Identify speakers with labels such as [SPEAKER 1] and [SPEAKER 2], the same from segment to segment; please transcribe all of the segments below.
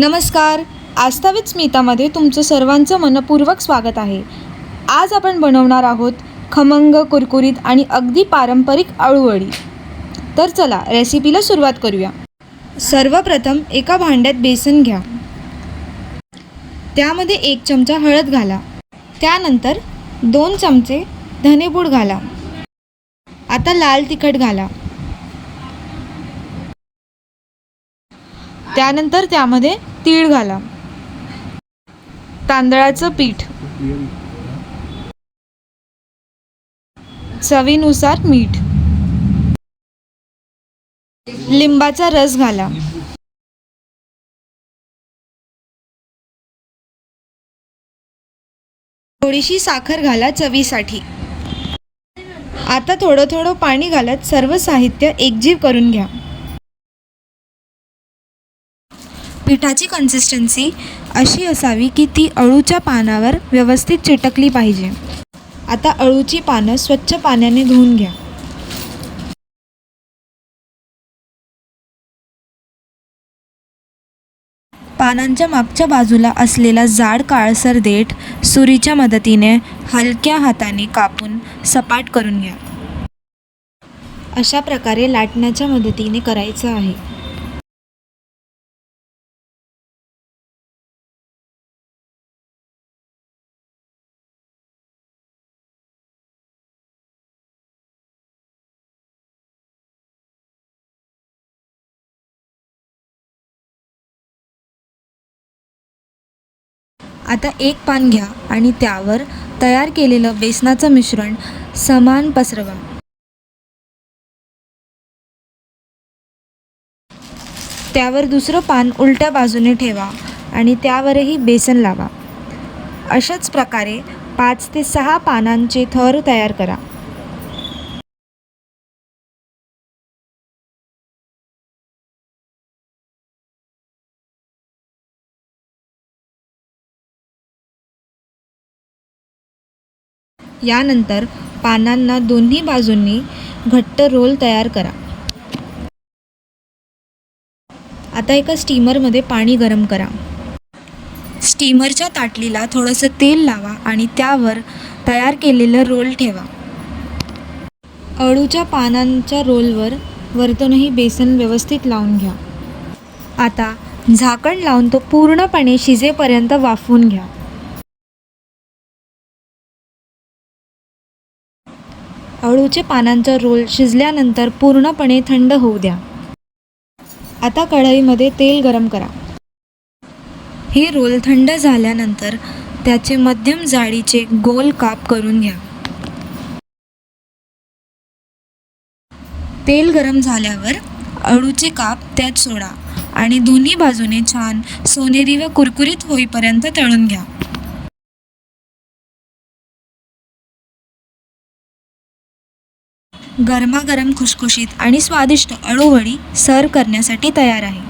[SPEAKER 1] नमस्कार. आस्था विथ स्मितामध्ये तुमचं सर्वांचं मनपूर्वक स्वागत आहे. आज आपण बनवणार आहोत खमंग, कुरकुरीत आणि अगदी पारंपरिक अळूवडी. तर चला रेसिपीला सुरुवात करूया. सर्वप्रथम एका भांड्यात बेसन घ्या. त्यामध्ये 1 चमचा हळद घाला. त्यानंतर 2 चमचे धनेपूड घाला. आता लाल तिखट घाला. त्यानंतर त्यामध्ये तीळ घाला. तांदळाचं पीठ, चवीनुसार मीठ, लिंबाचा रस घाला. थोडीशी साखर घाला चवीसाठी. आता थोडं थोडं पाणी घालत सर्व साहित्य एकजीव करून घ्या. पिठाची कन्सिस्टन्सी अशी असावी की ती अळूच्या पानावर व्यवस्थित चिटकली पाहिजे. आता अळूची पानं स्वच्छ पाण्याने धुवून घ्या. पानांच्या मागच्या बाजूला असलेला जाड काळसर देठ सुरीच्या मदतीने हलक्या हाताने कापून सपाट करून घ्या. अशा प्रकारे लाटण्याच्या मदतीने करायचं आहे. आता एक पान घ्या आणि त्यावर तयार केलेलं बेसनाचं मिश्रण समान पसरवा. त्यावर दुसरं पान उलट्या बाजूने ठेवा आणि त्यावरही बेसन लावा. अशाच प्रकारे 5 ते 6 पानांचे थर तयार करा. यानंतर पानांना दोन्ही बाजूंनी घट्ट रोल तयार करा. आता एका स्टीमरमध्ये पाणी गरम करा. स्टीमरच्या ताटलीला थोडंसं तेल लावा आणि त्यावर तयार केलेलं रोल ठेवा. अळूच्या पानांच्या रोलवर वरतूनही बेसन व्यवस्थित लावून घ्या. आता झाकण लावून तो पूर्णपणे शिजेपर्यंत वाफवून घ्या. अळूचे पानांचा रोल शिजल्यानंतर पूर्णपणे थंड होऊ द्या. आता कढईमध्ये तेल गरम करा. हे रोल थंड झाल्यानंतर त्याचे मध्यम जाडीचे गोल काप करून घ्या. तेल गरम झाल्यावर अळूचे काप त्यात सोडा आणि दोन्ही बाजूने छान सोनेरी व कुरकुरीत होईपर्यंत तळून घ्या. गरमागरम खुसखुशीत आणि स्वादिष्ट अळूवडी सर्व करण्यासाठी तयार आहे.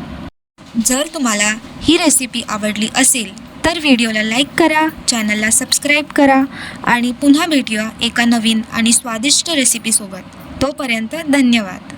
[SPEAKER 1] जर तुम्हाला ही रेसिपी आवडली असेल तर व्हिडिओला लाईक करा, चॅनलला सबस्क्राईब करा आणि पुन्हा भेटूया एका नवीन आणि स्वादिष्ट रेसिपीसोबत. तोपर्यंत धन्यवाद.